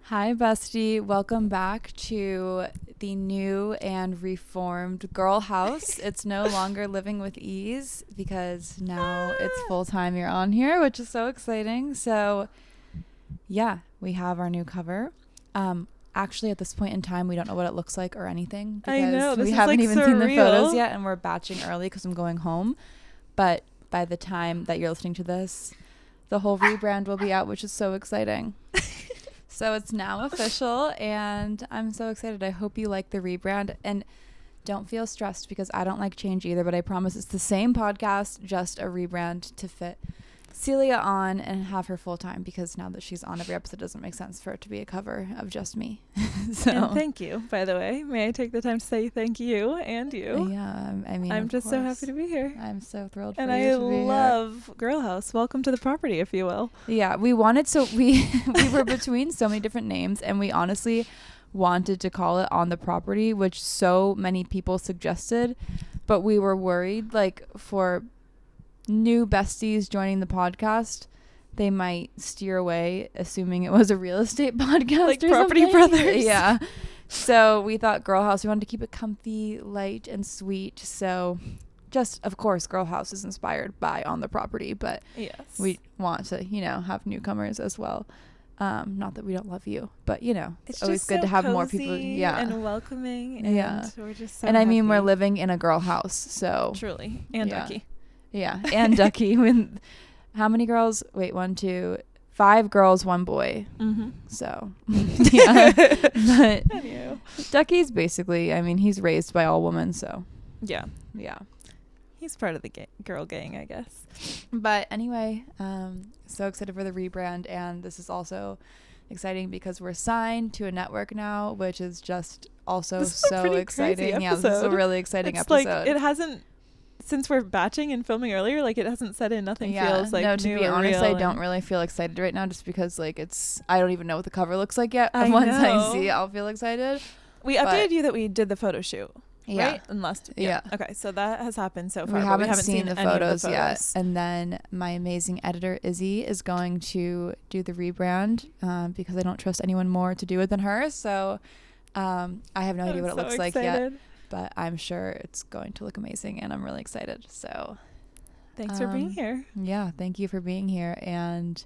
Hi, bestie. Welcome back to the new and reformed girl house. It's no longer living with ease because now it's full time. You're on here, which is so exciting. So, yeah, we have our new cover. Actually, at this point in time, we don't know what it looks like or anything because I know, we haven't even seen the photos yet, and we're batching early because I'm going home. But by the time that you're listening to this, the whole rebrand will be out, which is so exciting. So it's now official, and I'm so excited. I hope you like the rebrand, and don't feel stressed because I don't like change either, but I promise it's the same podcast, just a rebrand to fit Celia on and have her full time, because now that she's on every episode, it doesn't make sense for it to be a cover of just me. So And thank you, by the way. May I take the time to say thank you and you? Yeah, I mean, I'm of just so course. happy to be here. I'm so thrilled for And you I to be here. love Girl House. Welcome to the property, if you will. Yeah, we wanted, so we were between so many different names, and we honestly wanted to call it On the Property, which so many people suggested, but we were worried, like, for new besties joining the podcast, they might steer away assuming it was a real estate podcast, Like or Property something. Brothers. Yeah. So we thought Girl House, we wanted to keep it comfy, light, and sweet. So just, of course, Girl House is inspired by On the Property, but Yes. we want to, have newcomers as well. Not that we don't love you, but it's always just good so to have more people. cozy Yeah. and welcoming. And Yeah. we're just so And I mean, we're happy. living in a girl house, so Truly. And Yeah. Ducky. yeah. And Ducky. When how many girls? Wait, 1, 2, 5 girls, 1 boy. Mm-hmm. So yeah. But Anywho. Ducky's basically, I mean, he's raised by all women, so Yeah. yeah. He's part of the girl gang, I guess. But anyway, so excited for the rebrand, and this is also exciting because we're signed to a network now, which is just also This is a so pretty exciting. crazy Yeah, this is a episode. really exciting It's episode. like, it hasn't, since we're batching and filming earlier, like, it hasn't set in. Nothing feels like no, to new be or honest, real I don't and- really feel excited right now, just because like I don't even know what the cover looks like yet. I Once know. I see it, I'll feel excited. We But- updated you that we did the photo shoot, Yeah. right? And last, Yeah. Okay, so that has happened so far. We but haven't seen the any of photos yet. And then my amazing editor, Izzy, is going to do the rebrand because I don't trust anyone more to do it than her. So I have no idea what it looks like yet, but I'm sure it's going to look amazing, and I'm really excited. So Thanks for being here. yeah, thank you for being here, and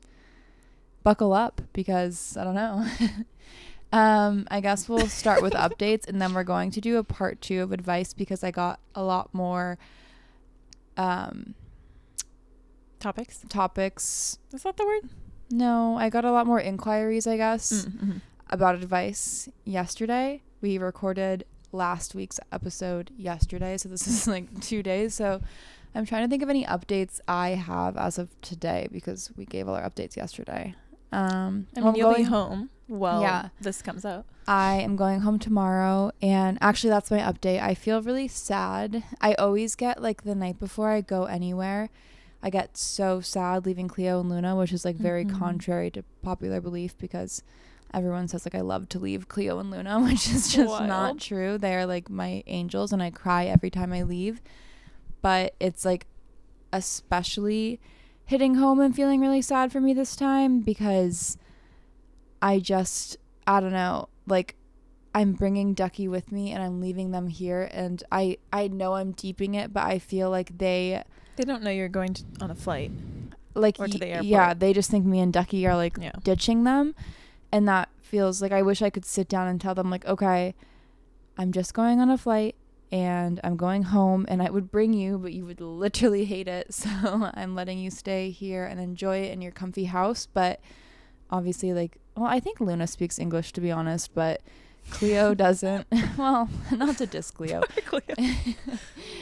buckle up because I don't know. I guess we'll start with updates, and then we're going to do a part 2 of advice because I got a lot more topics. Is that the word? No, I got a lot more inquiries, I guess, Mm-hmm. about advice yesterday. We recorded last week's episode yesterday, so this is like 2 days. So I'm trying to think of any updates I have as of today because we gave all our updates yesterday. I mean, you'll be home while this comes out. I am going home tomorrow, and actually that's my update. I feel really sad. I always get, like, the night before I go anywhere, I get so sad leaving Cleo and Luna, which is like very contrary to popular belief because everyone says like I love to leave Cleo and Luna, which is just not true. They are like my angels, and I cry every time I leave. But it's like especially hitting home and feeling really sad for me this time because I don't know, like I'm bringing Ducky with me and I'm leaving them here, and I know I'm deeping it, but I feel like they don't know you're going on a flight, like, or to the airport. Yeah, they just think me and Ducky are like ditching them, and that feels like I wish I could sit down and tell them like, okay, I'm just going on a flight and I'm going home, and I would bring you, but you would literally hate it, so I'm letting you stay here and enjoy it in your comfy house. But obviously, like, well, I think Luna speaks English, to be honest, but Cleo doesn't. Well, not to diss Cleo. Cleo. I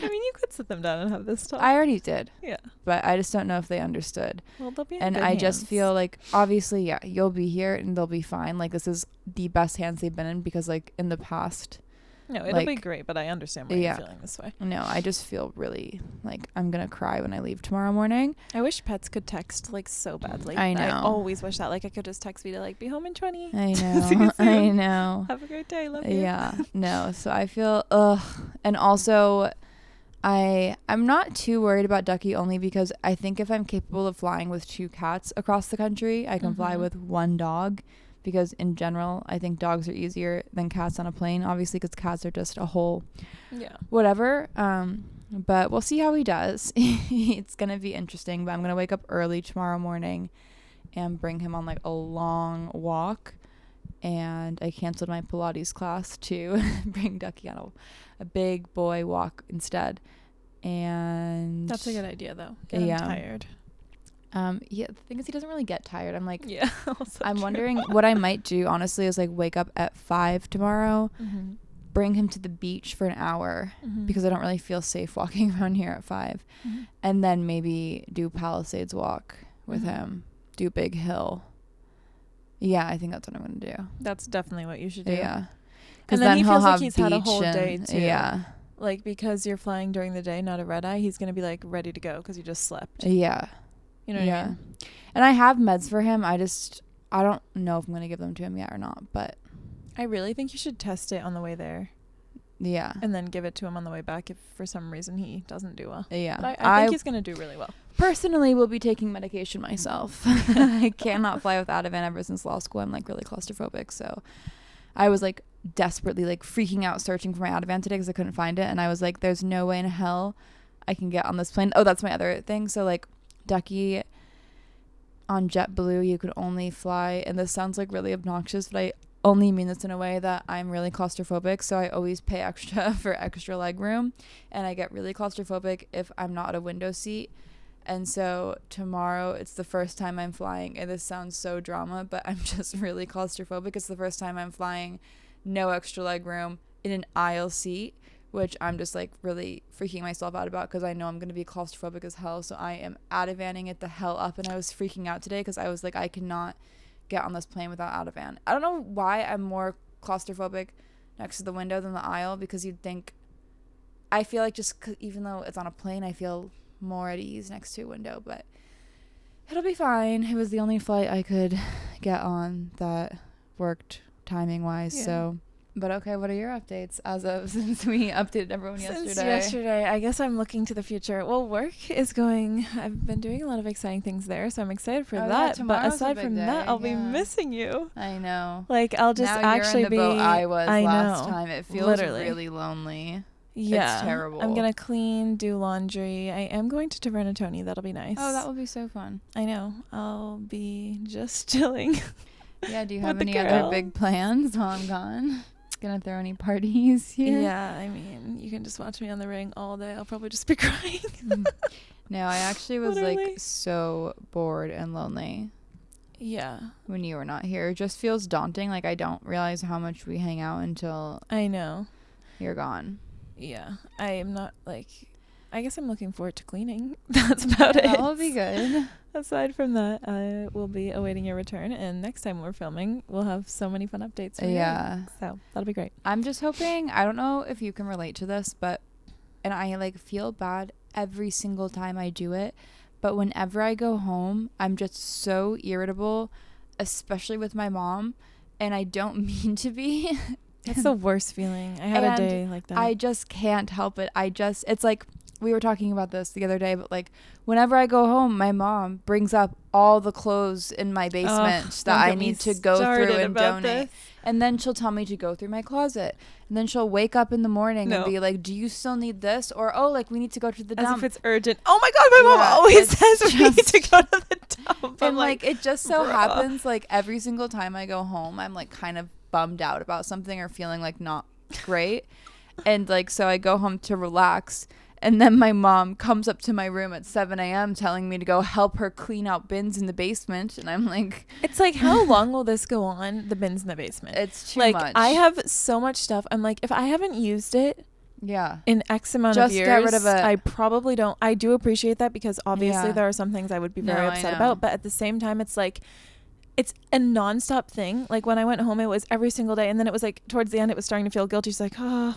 mean, you could sit them down and have this talk. I already did. Yeah. But I just don't know if they understood. Well, they'll be in And good I just hands. feel like, obviously, yeah, you'll be here and they'll be fine. Like, this is the best hands they've been in because, like, in the past. No, it'll be great, but I understand why you're feeling this way. No, I just feel really like I'm going to cry when I leave tomorrow morning. I wish pets could text like so badly. I know. I always wish that. Like, I could just text me to like be home in 20. I See know. you I soon. know. Have a great day. Love you. Yeah. No. So I feel and also I'm not too worried about Ducky, only because I think if I'm capable of flying with 2 cats across the country, I can fly with 1 dog, because in general, I think dogs are easier than cats on a plane, obviously, because cats are just a whole whatever. But we'll see how he does. It's going to be interesting, but I'm going to wake up early tomorrow morning and bring him on like a long walk. And I canceled my Pilates class to bring Ducky on a big boy walk instead. And that's a good idea, though. Get him tired. Yeah, the thing is, he doesn't really get tired. I'm like, I'm wondering what I might do, honestly, is like wake up at 5 tomorrow, bring him to the beach for an hour, because I don't really feel safe walking around here at 5, and then maybe do Palisades walk with him, do Big Hill. Yeah, I think that's what I'm going to do. That's definitely what you should do. Yeah. Because then he feels like he's had a whole day, too. Yeah. Like, because you're flying during the day, not a red eye, he's going to be, like, ready to go because you just slept. Yeah. You know what I mean? And I have meds for him. I don't know if I'm going to give them to him yet or not, but I really think you should test it on the way there. Yeah. And then give it to him on the way back if for some reason he doesn't do well. Yeah. But I think he's going to do really well. Personally, will be taking medication myself. I cannot fly with Ativan ever since law school. I'm like really claustrophobic. So I was like desperately like freaking out searching for my Ativan today because I couldn't find it. And I was like, there's no way in hell I can get on this plane. Oh, that's my other thing. So like Ducky on JetBlue, you could only fly, and this sounds like really obnoxious, but I only mean this in a way that I'm really claustrophobic, so I always pay extra for extra leg room, and I get really claustrophobic if I'm not at a window seat. And so tomorrow it's the first time I'm flying, and this sounds so drama, but I'm just really claustrophobic. It's the first time I'm flying no extra leg room in an aisle seat, which I'm just like really freaking myself out about because I know I'm going to be claustrophobic as hell. So I am Ativaning it the hell up, and I was freaking out today because I was like, I cannot get on this plane without Ativan. I don't know why I'm more claustrophobic next to the window than the aisle, because you'd think, I feel like just even though it's on a plane, I feel more at ease next to a window, but it'll be fine. It was the only flight I could get on that worked timing wise. So, but okay, what are your updates as of since we updated everyone yesterday? I guess I'm looking to the future. Well, work is going. I've been doing a lot of exciting things there, so I'm excited for that. Yeah, but aside from that, I'll be missing you. I know. Like I'll just now actually you're in the boat I was last time. It feels literally really lonely. Yeah, it's terrible. I'm gonna clean, do laundry. I am going to Tony. That'll be nice. Oh, that will be so fun. I know. I'll be just chilling. Yeah. Do you have any other big plans while I'm gone? Gonna throw any parties here? Yeah, I mean, you can just watch me on the ring all day. I'll probably just be crying. No, I actually was like so bored and lonely. Yeah. When you were not here. It just feels daunting. Like I don't realize how much we hang out until I know you're gone. Yeah. I am not like, I guess I'm looking forward to cleaning. That's about it. That'll be good. Aside from that, I will be awaiting your return, and next time we're filming, we'll have so many fun updates for you. So that'll be great. I'm just hoping, I don't know if you can relate to this, but, and I like feel bad every single time I do it, but whenever I go home, I'm just so irritable, especially with my mom, and I don't mean to be. It's the worst feeling. I had a day like that. I just can't help it. It's like, we were talking about this the other day, but like whenever I go home, my mom brings up all the clothes in my basement that I need to go through and donate. And then she'll tell me to go through my closet. And then she'll wake up in the morning and be like, do you still need this? Or, oh, like we need to go to the dump. As if it's urgent. Oh my God, my mom always says we need to go to the dump. And like it just so happens like every single time I go home, I'm like kind of bummed out about something or feeling like not great. And like, so I go home to relax. And then my mom comes up to my room at 7 a.m. telling me to go help her clean out bins in the basement. And I'm like... It's like, how long will this go on, the bins in the basement? It's too much. Like, I have so much stuff. I'm like, if I haven't used it in X amount of years, get rid of it. I probably don't. I do appreciate that because obviously there are some things I would be very upset about. But at the same time, it's like... It's a nonstop thing. Like when I went home, it was every single day. And then it was like towards the end, it was starting to feel guilty. She's like, oh,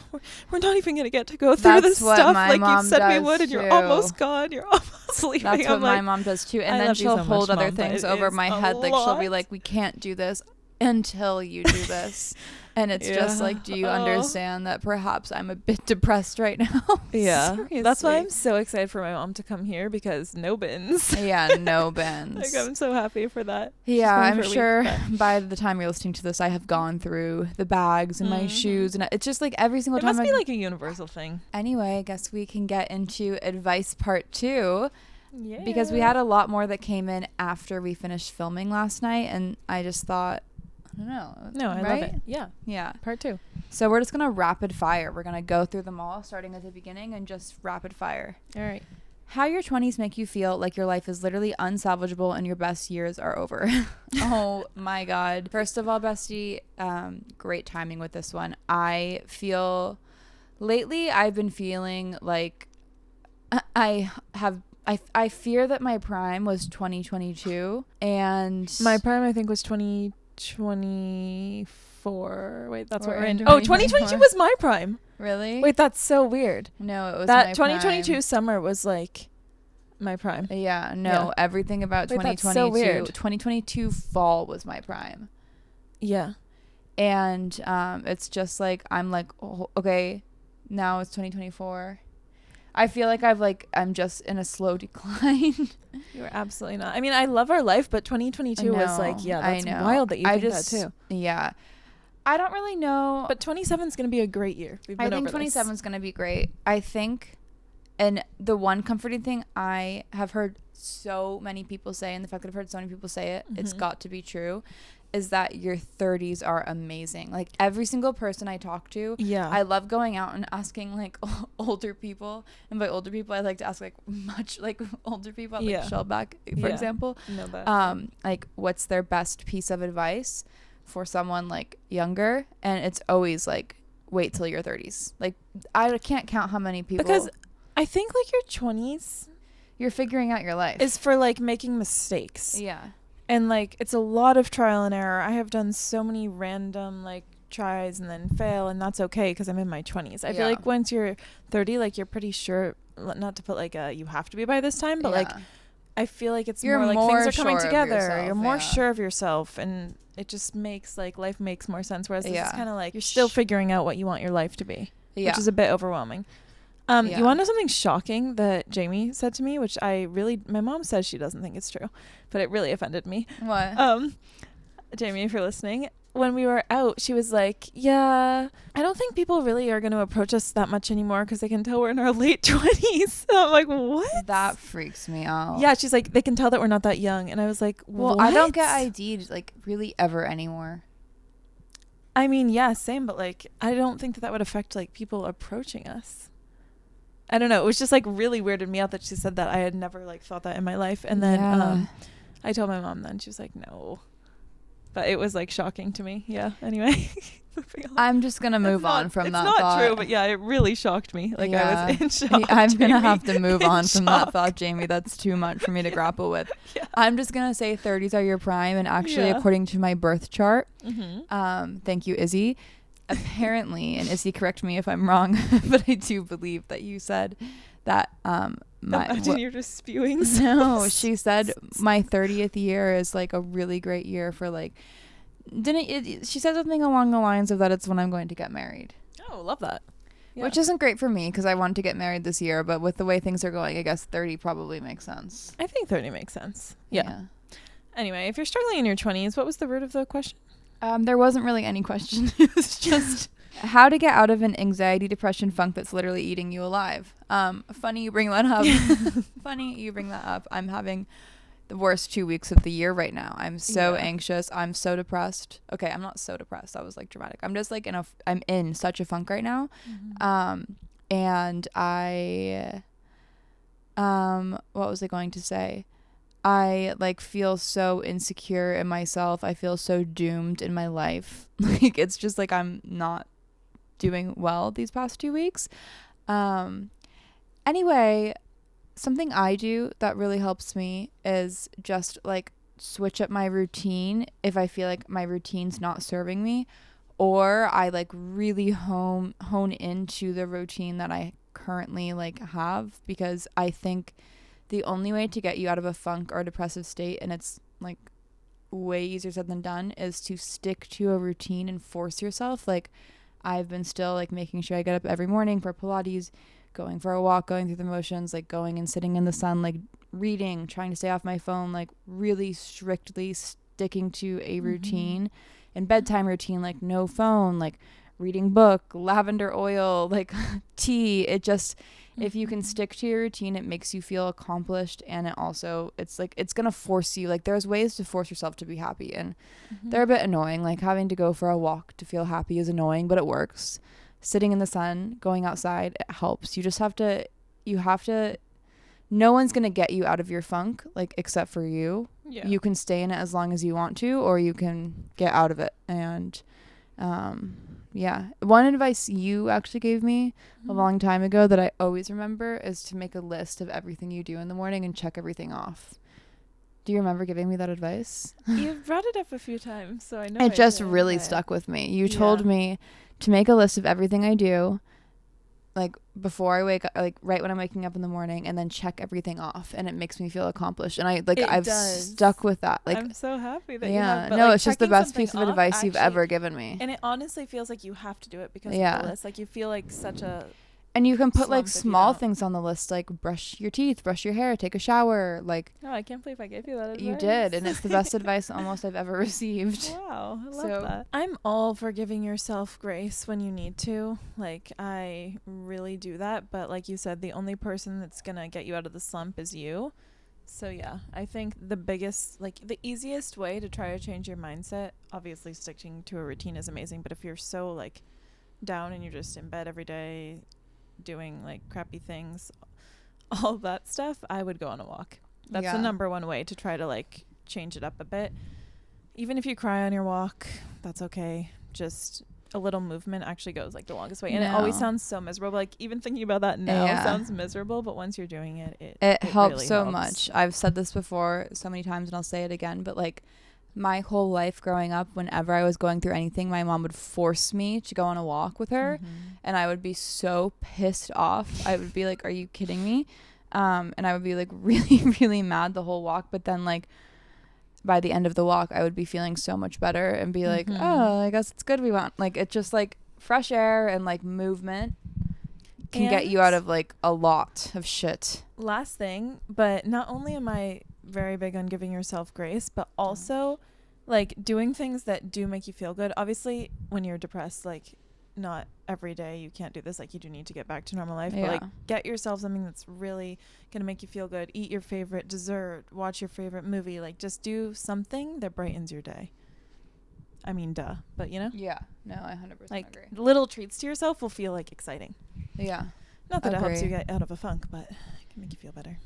we're not even going to get to go through this stuff like you said we would. And you're almost gone. You're almost leaving. That's what my mom does too. And then she'll hold other things over my head. Like she'll be like, we can't do this. until you do this. And it's just like, do you understand that perhaps I'm a bit depressed right now? Yeah. That's why I'm so excited for my mom to come here, because no bins. Yeah, no bins. Like, I'm so happy for that. Yeah, I'm sure by the time you're listening to this, I have gone through the bags and my shoes. And it's just like every single time. It must be like a universal thing. Anyway, I guess we can get into advice part 2. Yeah. Because we had a lot more that came in after we finished filming last night. And I just thought, I don't know. No, I love it. Yeah. Yeah. Part 2. So we're just going to rapid fire. We're going to go through them all, starting at the beginning and just rapid fire. All right. How your 20s make you feel like your life is literally unsalvageable and your best years are over. Oh my God. First of all, bestie, great timing with this one. I feel lately I've been feeling like I fear that my prime was 2022 and my prime I think was 2024. Wait, that's what we're in. 2022 was my prime. Really? Wait, that's so weird. No, it was that my 2022 prime. Summer was like my prime. Yeah, no, everything about 2022. That's so weird. 2022 fall was my prime. Yeah. And it's just like I'm like, oh, okay, now it's 2024. I feel like I'm just in a slow decline. You're absolutely not. I mean, I love our life, but 2022 was like, that's wild that you think that too. Yeah. I don't really know. But 27 is going to be a great year. I think 27 is going to be great. I think, and the one comforting thing I have heard so many people say, and the fact that I've heard so many people say it, it's got to be true, is that your 30s are amazing. Like every single person I talk to, I love going out and asking like older people, and by older people I like to ask like much like older people, like Shellback for example, like what's their best piece of advice for someone like younger, and it's always like wait till your 30s. Like I can't count how many people, because I think like your 20s you're figuring out your life is for like making mistakes. Yeah. And like it's a lot of trial and error. I have done so many random like tries and then fail, and that's okay because I'm in my 20s. I feel like once you're 30, like you're pretty sure, not to put like a you have to be by this time, but like I feel like it's more like things are coming together. You're more sure of yourself, and it just makes like life makes more sense. Whereas this is kind of like you're still figuring out what you want your life to be, which is a bit overwhelming. You want to know something shocking that Jamie said to me, which my mom says she doesn't think it's true, but it really offended me. What? Jamie, if you're listening, when we were out, she was like, yeah, I don't think people really are going to approach us that much anymore because they can tell we're in our late 20s. I'm like, what? That freaks me out. Yeah, she's like, they can tell that we're not that young. And I was like, well, I don't get ID'd like really ever anymore. I mean, yeah, same, but like, I don't think that would affect like people approaching us. I don't know. It was just like really weirded me out that she said that. I had never like thought that in my life. And then I told my mom then. She was like, no. But it was like shocking to me. Yeah. Anyway. I'm just going to move on from that thought. It's not true, but yeah, it really shocked me. Like I was in shock. I'm going to have to move on from that thought, Jamie. That's too much for me to grapple with. Yeah. I'm just going to say 30s are your prime. And actually, according to my birth chart, thank you, Izzy. Apparently, and Izzy, correct me if I'm wrong, but I do believe that you said that imagine you're just spewing. No, she said my 30th year is like a really great year for like she said something along the lines of that it's when I'm going to get married. Oh, love that. Yeah. Which isn't great for me because I wanted to get married this year, but with the way things are going, I guess 30 probably makes sense. I think 30 makes sense. Yeah. Anyway, if you're struggling in your 20s, what was the root of the question? There wasn't really any question. It was just how to get out of an anxiety, depression funk that's literally eating you alive. Funny you bring that up. I'm having the worst 2 weeks of the year right now. I'm so anxious. I'm so depressed. Okay, I'm not so depressed. That was like dramatic. I'm just like I'm in such a funk right now. And what was I going to say? I like feel so insecure in myself. I feel so doomed in my life. Like it's just like I'm not doing well these past 2 weeks. Anyway, something I do that really helps me is just like switch up my routine if I feel like my routine's not serving me, or I like really hone into the routine that I currently like have, because I think the only way to get you out of a funk or depressive state, and it's like way easier said than done, is to stick to a routine and force yourself. Like, I've been still like making sure I get up every morning for Pilates, going for a walk, going through the motions, like going and sitting in the sun, like reading, trying to stay off my phone, like really strictly sticking to a routine and bedtime routine, like no phone, like reading book, lavender oil, like tea. It just, if you can stick to your routine, it makes you feel accomplished. And it also, it's like, it's going to force you, like there's ways to force yourself to be happy, and they're a bit annoying. Like having to go for a walk to feel happy is annoying, but it works. Sitting in the sun, going outside, it helps. You just have to, no one's going to get you out of your funk, like, except for you. Yeah. You can stay in it as long as you want to, or you can get out of it. And, yeah. One advice you actually gave me a long time ago that I always remember is to make a list of everything you do in the morning and check everything off. Do you remember giving me that advice? You've brought it up a few times, so I know. It just really stuck with me. You told me to make a list of everything I do, like before I wake up, like right when I'm waking up in the morning, and then check everything off, and it makes me feel accomplished. And I've stuck with that. Like, I'm so happy that you have. But no, like, it's just the best piece of advice you've ever given me. And it honestly feels like you have to do it because of the list. Like you feel like such a. And you can put like small things on the list, like brush your teeth, brush your hair, take a shower. Like, oh, I can't believe I gave you that advice. You did, and it's the best advice almost I've ever received. Wow, I love that. I'm all for giving yourself grace when you need to. Like, I really do that. But like you said, the only person that's going to get you out of the slump is you. So yeah, I think the easiest way to try to change your mindset, obviously sticking to a routine is amazing. But if you're so like down and you're just in bed every day, doing like crappy things, all that stuff, I would go on a walk. That's the number one way to try to like change it up a bit. Even if you cry on your walk, that's okay. Just a little movement actually goes like the longest way. And it always sounds so miserable. Like even thinking about that now sounds miserable, but once you're doing it, it helps really so helps. much. I've said this before so many times, and I'll say it again, but like my whole life growing up, whenever I was going through anything, my mom would force me to go on a walk with her, and I would be so pissed off. I would be like, are you kidding me? And I would be like really, really mad the whole walk. But then like by the end of the walk, I would be feeling so much better and be like, oh, I guess it's good we went. Like, it's just like fresh air and like movement can get you out of like a lot of shit. Last thing, but not only am I very big on giving yourself grace, but also like doing things that do make you feel good. Obviously when you're depressed, like not every day you can't do this, like you do need to get back to normal life, but like get yourself something that's really gonna make you feel good. Eat your favorite dessert, watch your favorite movie, like just do something that brightens your day. I mean, duh, but you know? Yeah, no, I 100% like agree. Little treats to yourself will feel like exciting. Yeah, not that it helps you get out of a funk, but it can make you feel better.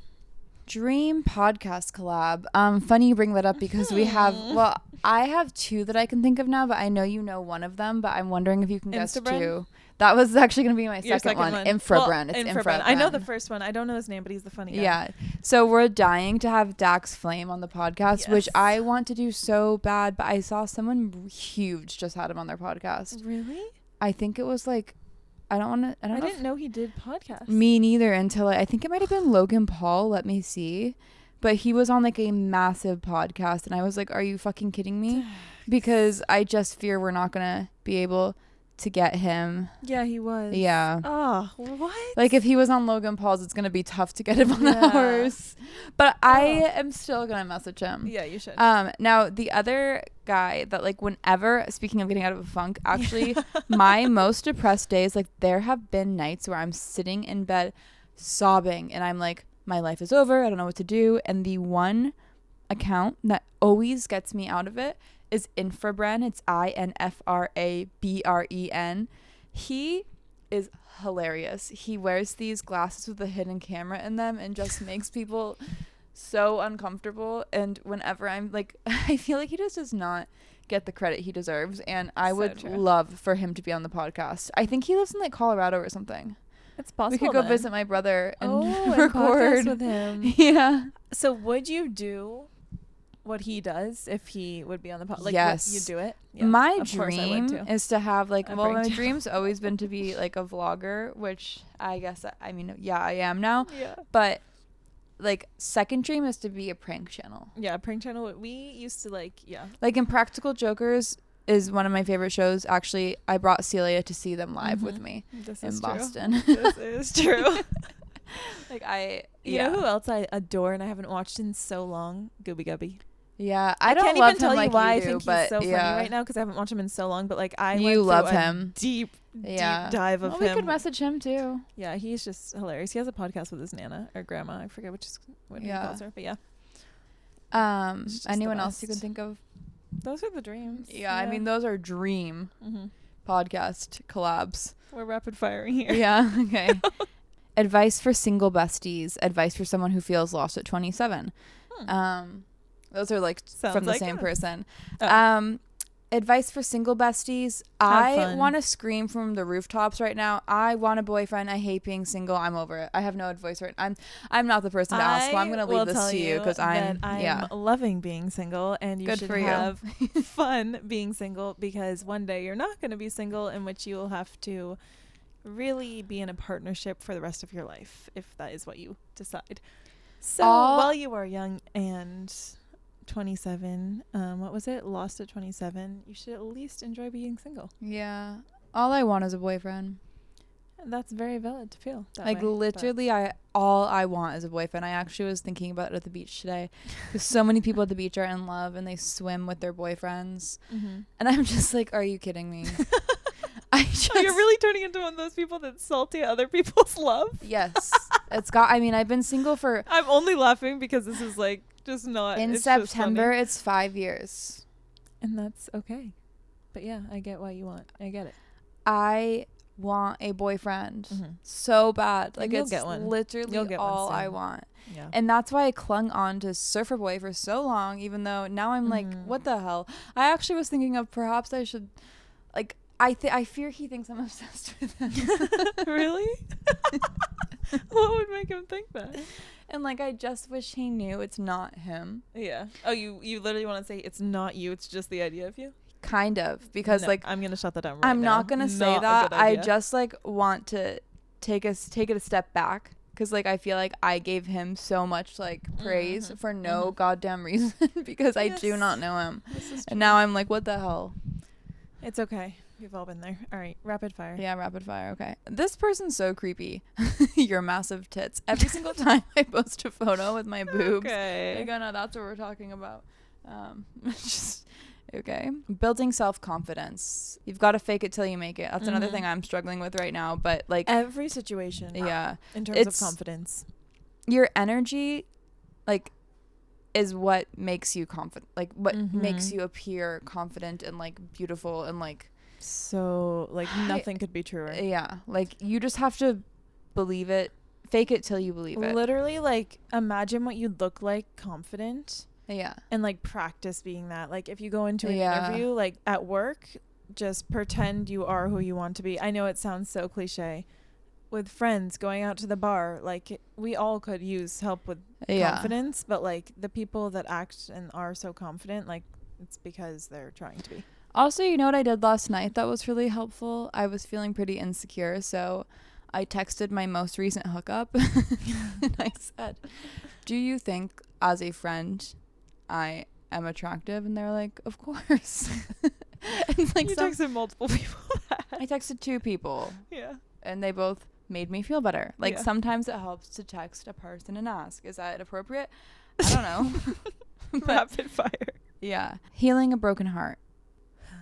Dream podcast collab. Funny you bring that up because we have, well, I have two that I can think of now, but I know you know one of them, but I'm wondering if you can guess two. That was actually going to be my second one. Infrabrand. It's Infrabrand. I know the first one. I don't know his name, but he's the funny guy. Yeah. So we're dying to have Dax Flame on the podcast, which I want to do so bad, but I saw someone huge just had him on their podcast. Really? I think it was like, I didn't know he did podcasts. Me neither until I think it might have been Logan Paul. Let me see. But he was on like a massive podcast, and I was like, are you fucking kidding me? Because I just fear we're not going to be able to get him. Yeah, he was. Yeah. Oh, what? Like if he was on Logan Paul's, it's going to be tough to get him on ours. But I am still going to message him. Yeah, you should. Now the other guy that like whenever, speaking of getting out of a funk, actually my most depressed days, like there have been nights where I'm sitting in bed sobbing and I'm like, my life is over. I don't know what to do. And the one account that always gets me out of it is Infrabrand. It's INFRABREN. He is hilarious. He wears these glasses with a hidden camera in them and just makes people so uncomfortable. And whenever I'm like, I feel like he just does not get the credit he deserves. And I would love for him to be on the podcast. I think he lives in like Colorado or something. It's possible. We could go visit my brother and record with him. Yeah. So would you do what he does if he would be on the podcast? Like, yes. You do it? Yeah, my dream is to have like, well, my dream's always been to be like a vlogger, which I guess, I mean, yeah, I am now. Yeah. But like second dream is to be a prank channel. Yeah, prank channel. We used to like Impractical Jokers is one of my favorite shows. Actually, I brought Celia to see them live with me in Boston. This is true. You know who else I adore and I haven't watched in so long? Gooby Gubby. Yeah, I can't even tell you why I think he's so funny right now because I haven't watched him in so long. But like you love him. Deep dive of him. We could message him too. Yeah, he's just hilarious. He has a podcast with his nana or grandma. I forget what he calls her, but yeah. Anyone else you can think of? Those are the dreams. Yeah, I mean those are dream podcast collabs. We're rapid firing here. Yeah. Okay. Advice for single besties. Advice for someone who feels lost at 27. Those are from the same person. Advice for single besties. I want to scream from the rooftops right now. I want a boyfriend. I hate being single. I'm over it. I have no advice right. I'm not the person to ask. So I'm going to leave this to you because I'm loving being single, and you should have fun being single because one day you're not going to be single, in which you will have to really be in a partnership for the rest of your life if that is what you decide. So while you are young and 27, what was it? Lost at 27. You should at least enjoy being single. Yeah. All I want is a boyfriend. And that's very valid to feel. Literally, all I want is a boyfriend. I actually was thinking about it at the beach today because so many people at the beach are in love and they swim with their boyfriends. And I'm just like, are you kidding me? You're really turning into one of those people that's salty at other people's love? Yes. I've been single for... I'm only laughing because this is just not... In September, it's 5 years. And that's okay. But yeah, I get what you want. I get it. I want a boyfriend so bad. It's get one. Literally all I want. Yeah. And that's why I clung on to Surfer Boy for so long, even though now I'm like, what the hell? I actually was thinking of perhaps I should... I fear he thinks I'm obsessed with him. Really? What would make him think that? And I just wish he knew it's not him. Yeah. Oh, you literally want to say it's not you, it's just the idea of you? Kind of, because I'm gonna shut that down I'm not gonna say that. I just want to take it a step back because I feel like I gave him so much praise for no goddamn reason because I do not know him. And now I'm like, what the hell? It's okay. We've all been there. All right, rapid fire. Yeah, rapid fire. Okay. This person's so creepy. Your massive tits. Every single time I post a photo with my boobs. Okay. No, that's what we're talking about. Okay. Building self-confidence. You've got to fake it till you make it. That's another thing I'm struggling with right now. But every situation. Yeah. In terms of confidence. Your energy, is what makes you confident. What makes you appear confident and beautiful and so nothing could be truer. Yeah, you just have to believe it, fake it till you believe it. Literally, imagine what you'd look like confident. Yeah. And practice being that. If you go into an interview at work, just pretend you are who you want to be. I know it sounds so cliche. With friends going out to the bar, we all could use help with confidence, but the people that act and are so confident, it's because they're trying to be. Also, you know what I did last night that was really helpful? I was feeling pretty insecure, so I texted my most recent hookup and I said, do you think as a friend I am attractive? And they're like, of course. And you texted multiple people. I texted 2 people. Yeah. And they both made me feel better. Sometimes it helps to text a person and ask, is that appropriate? I don't know. Rapid fire. Yeah. Healing a broken heart.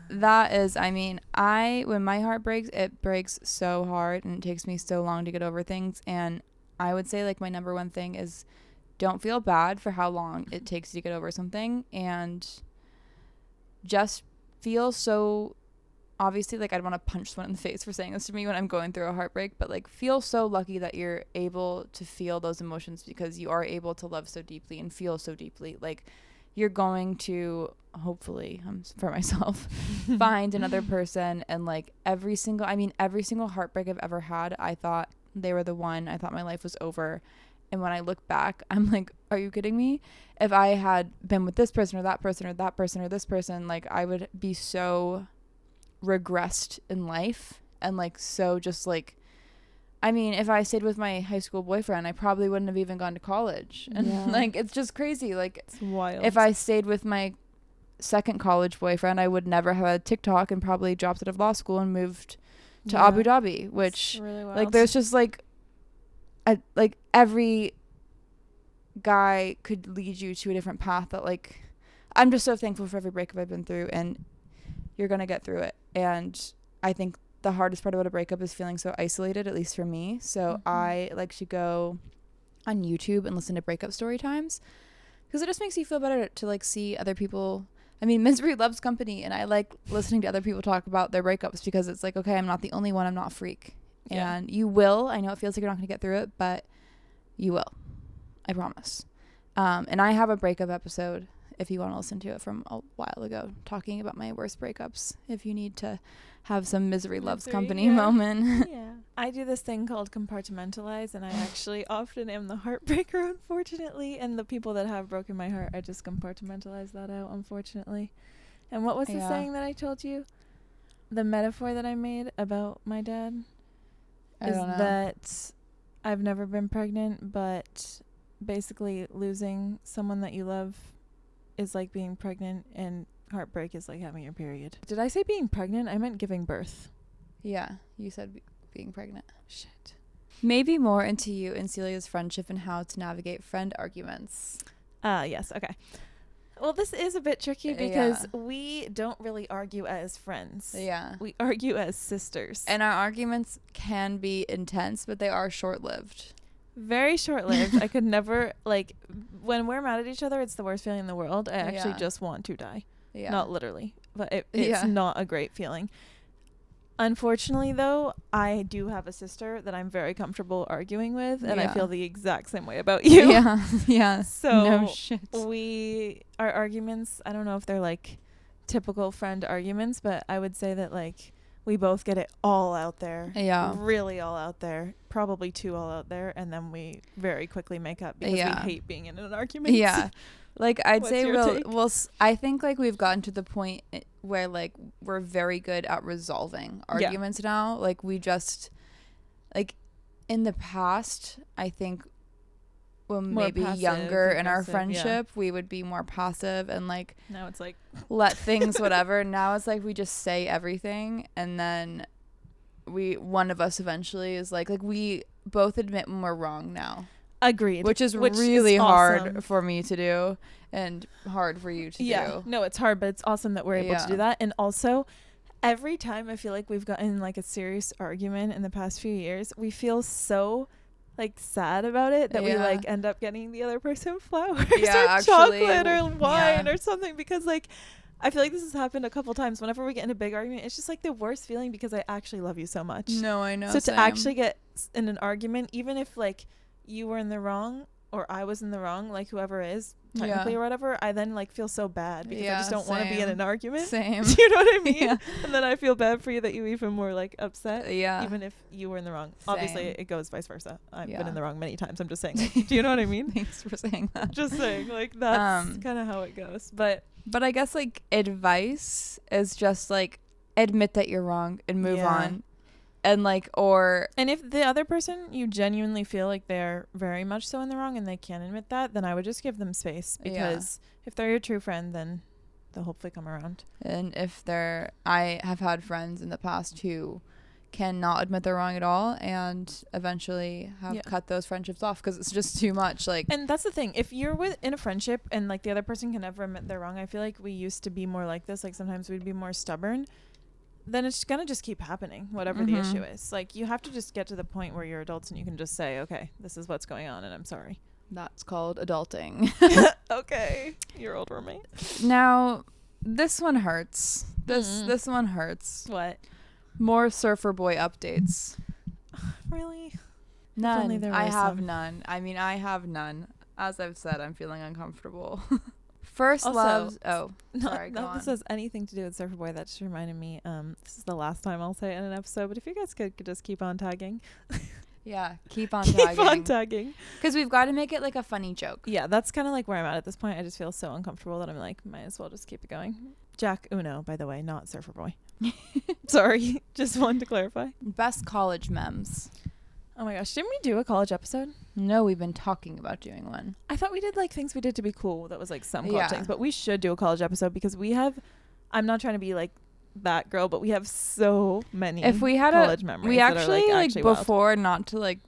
That is, when my heart breaks, it breaks so hard and it takes me so long to get over things. And I would say my number one thing is don't feel bad for how long it takes you to get over something, and just feel so, obviously I'd want to punch someone in the face for saying this to me when I'm going through a heartbreak, but feel so lucky that you're able to feel those emotions because you are able to love so deeply and feel so deeply. You're going to, hopefully, for myself, find another person. And every single heartbreak I've ever had, I thought they were the one. I thought my life was over. And when I look back, I'm like, are you kidding me? If I had been with this person or that person or that person or this person, I would be so regressed in life and so just I mean, if I stayed with my high school boyfriend, I probably wouldn't have even gone to college. And like, it's just crazy. Like, it's wild. If I stayed with my second college boyfriend, I would never have had TikTok and probably dropped out of law school and moved to Abu Dhabi, which really like, there's just like every guy could lead you to a different path that like, I'm just so thankful for every breakup I've been through, and you're going to get through it. And I think the hardest part about a breakup is feeling so isolated, at least for me. So I like to go on YouTube and listen to breakup story times, because it just makes you feel better to like see other people. I mean, misery loves company, and I like listening to other people talk about their breakups, because it's like, okay, I'm not the only one. I'm not a freak. And you will. I know it feels like you're not going to get through it, but you will. I promise. And I have a breakup episode, if you want to listen to it, from a while ago, talking about my worst breakups, if you need to have some misery loves company moment. I do this thing called compartmentalize, and I actually often am the heartbreaker, unfortunately, and the people that have broken my heart, I just compartmentalize that out, unfortunately. And what was the saying that I told you? The metaphor that I made about my dad is that I've never been pregnant, but basically losing someone that you love is like being pregnant, and heartbreak is like having your period. Did I say being pregnant? I meant giving birth. Yeah, you said being pregnant. Shit. Maybe more into you and Celia's friendship and how to navigate friend arguments. Yes, okay. Well, this is a bit tricky because we don't really argue as friends. Yeah. We argue as sisters. And our arguments can be intense, but they are short-lived. Very short-lived. I could never, like, when we're mad at each other, it's the worst feeling in the world. I actually just want to die. Yeah. Not literally, but it's not a great feeling. Unfortunately, though, I do have a sister that I'm very comfortable arguing with, and I feel the exact same way about you. Yeah, yeah. So no shit. Our arguments, I don't know if they're like typical friend arguments, but I would say that like we both get it all out there. Yeah. Really all out there. Probably too all out there, and then we very quickly make up because we hate being in an argument. Yeah. Like, I'd say I think, like, we've gotten to the point where, like, we're very good at resolving arguments now. Like, we just, like, in the past, I think when more maybe younger in our friendship, we would be more passive and, like, now it's like, let things, whatever. Now it's like we just say everything, and then one of us eventually is like, we both admit when we're wrong now. Agreed. Which is really hard for me to do and hard for you to do. No, it's hard, but it's awesome that we're able to do that. And also, every time I feel like we've gotten like a serious argument in the past few years, we feel so like sad about it that we like end up getting the other person flowers or chocolate or wine or something, because like I feel like this has happened a couple times. Whenever we get in a big argument, it's just like the worst feeling because I actually love you so much. No, I know. So to actually get in an argument, even if like you were in the wrong or I was in the wrong, like whoever is technically or whatever, I then like feel so bad because I just don't want to be in an argument. Same. Do you know what I mean? And then I feel bad for you that you even more like upset. Even if you were in the wrong. Same. Obviously it goes vice versa. I've been in the wrong many times. I'm just saying. Like, do you know what I mean? Thanks for saying that. Just saying, like, that's kind of how it goes. But I guess like advice is just like admit that you're wrong and move on. And like, and if the other person, you genuinely feel like they're very much so in the wrong and they can't admit that, then I would just give them space, because if they're your true friend, then they'll hopefully come around. And if I have had friends in the past who cannot admit they're wrong at all, and eventually have cut those friendships off because it's just too much. Like, and that's the thing, if you're in a friendship and like the other person can never admit they're wrong, I feel like we used to be more like this. Like sometimes we'd be more stubborn. Then it's gonna just keep happening, whatever the issue is. Like, you have to just get to the point where you're adults and you can just say, okay, this is what's going on and I'm sorry. That's called adulting. Okay. Your old roommate. Now, this one hurts. This one hurts. What? More Surfer Boy updates. Really? None. I have none. I mean, I have none. As I've said, I'm feeling uncomfortable. First also, loves. Oh, sorry. Not this has anything to do with Surfer Boy. That just reminded me. This is the last time I'll say it in an episode. But if you guys could just keep on tagging. Yeah, keep on tagging. Keep on tagging. Because we've got to make it like a funny joke. Yeah, that's kind of like where I'm at this point. I just feel so uncomfortable that I'm like, might as well just keep it going. Jack Uno, by the way, not Surfer Boy. Sorry, just wanted to clarify. Best college memes. Oh my gosh, didn't we do a college episode? No, we've been talking about doing one. I thought we did like things we did to be cool. That was like some college things, but we should do a college episode because we have. I'm not trying to be like that girl, but we have so many. If we had college memories, we actually like before wild. Not to like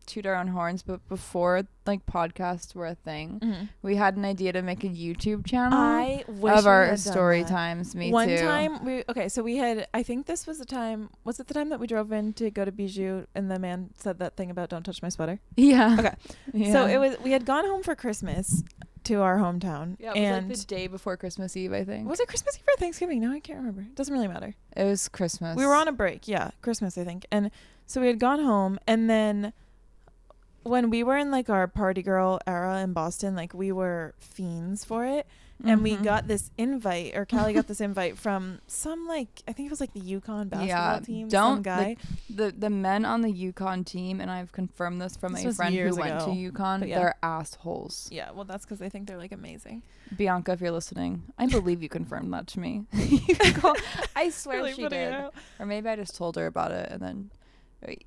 toot our own horns, but before like podcasts were a thing, we had an idea to make a YouTube channel. I wish of our story times. Me One too. time so we had. I think this was the time. Was it the time that we drove in to go to Bijou and the man said that thing about don't touch my sweater? Yeah. Okay. Yeah. So it was. We had gone home for Christmas to our hometown. Yeah, it was like the day before Christmas Eve, I think. Was it Christmas Eve or Thanksgiving? No, I can't remember. It doesn't really matter. It was Christmas. We were on a break. Yeah, Christmas, I think. And so we had gone home, and then when we were in like our party girl era in Boston, like we were fiends for it. And we got this invite, or Callie got this invite from some like, I think it was like the UConn basketball team. Some guy. Like, the men on the UConn team, and I've confirmed this from a friend who went to UConn, they're assholes. Yeah, well, that's because they think they're like amazing. Bianca, if you're listening, I believe you confirmed that to me. You can call, I swear really she did. Or maybe I just told her about it and then...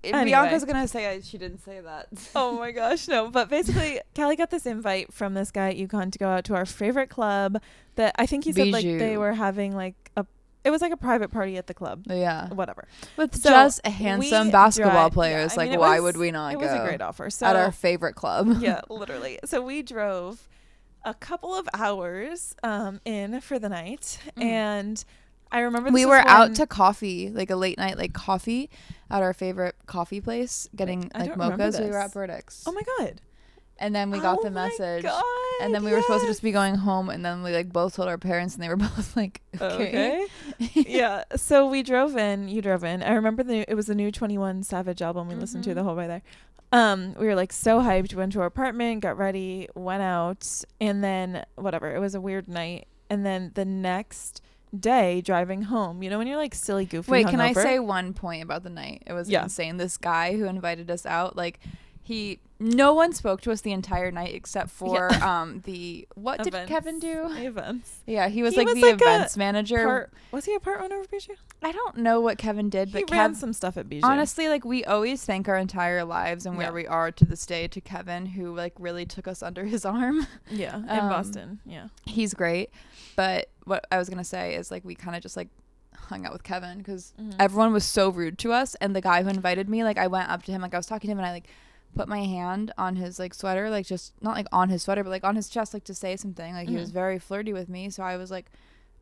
Anyway. Bianca's gonna say she didn't say that. Oh my gosh, no. But basically, Callie got this invite from this guy at UConn to go out to our favorite club. That I think he said like they were having like it was like a private party at the club. Yeah, whatever. With just handsome basketball players. Yeah, like, why would we not go? It was a great offer. So at our favorite club. Yeah, literally. So we drove a couple of hours in for the night, and I remember we were out to coffee, like a late night like coffee at our favorite coffee place, getting like mochas. We were at Burdick's. Oh my god. And then we got the message. God, and then we were supposed to just be going home, and then we like both told our parents, and they were both like, okay. Yeah. So we drove in. You drove in. I remember it was the new 21 Savage album we listened to the whole way there. We were like so hyped. We went to our apartment, got ready, went out, and then whatever. It was a weird night. And then the next day driving home, you know, when you're like silly goofy. Wait, can I say one point about the night? It was insane. This guy who invited us out, like no one spoke to us the entire night except for what events. Did Kevin do? Events. Yeah, he was the events manager. Was he a part owner of Bijou? I don't know what Kevin did, but he ran some stuff at Bijou. Honestly, like we always thank our entire lives and where we are to this day to Kevin, who like really took us under his arm. Yeah, in Boston. Yeah, he's great. But what I was gonna say is like we kind of just like hung out with Kevin because everyone was so rude to us, and the guy who invited me, like I went up to him, like I was talking to him, and I like put my hand on his like sweater, like just not like on his sweater, but like on his chest, like to say something. Like he was very flirty with me, so I was like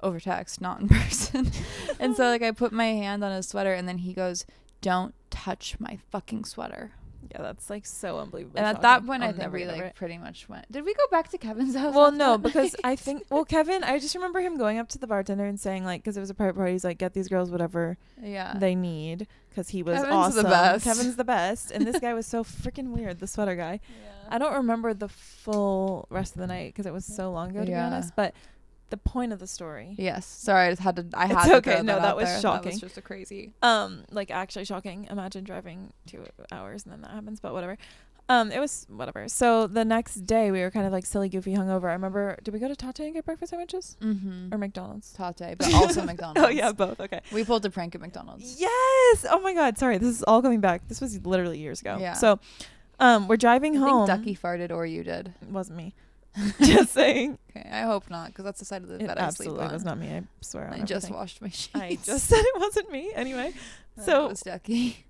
over text, not in person. And so like I put my hand on his sweater, and then he goes, "Don't touch my fucking sweater." Yeah, that's like so unbelievable. And at that point, I think we like pretty much went. Did we go back to Kevin's house? Well, no, because I think Kevin, I just remember him going up to the bartender and saying like, because it was a private party, he's like, get these girls whatever they need, because he was awesome. Kevin's the best, and this guy was so freaking weird, the sweater guy. Yeah. I don't remember the full rest of the night because it was so long ago to be honest, but the point of the story. Yes. Sorry, I just had to. It's okay. No, that was shocking. That was just a crazy. Like actually shocking. Imagine driving 2 hours and then that happens. But whatever. It was whatever. So the next day we were kind of like silly, goofy, hungover. I remember. Did we go to Tate and get breakfast sandwiches? Or McDonald's? Tate, but also McDonald's. Oh yeah, both. Okay. We pulled a prank at McDonald's. Yes. Oh my God. Sorry. This is all coming back. This was literally years ago. Yeah. So, we're driving home. I think Ducky farted or you did. It wasn't me. Just saying. Okay, I hope not, because that's the side of the bed I sleep on. Absolutely was not me. I swear. I just washed my sheets. I just said it wasn't me. Anyway, so it was Ducky.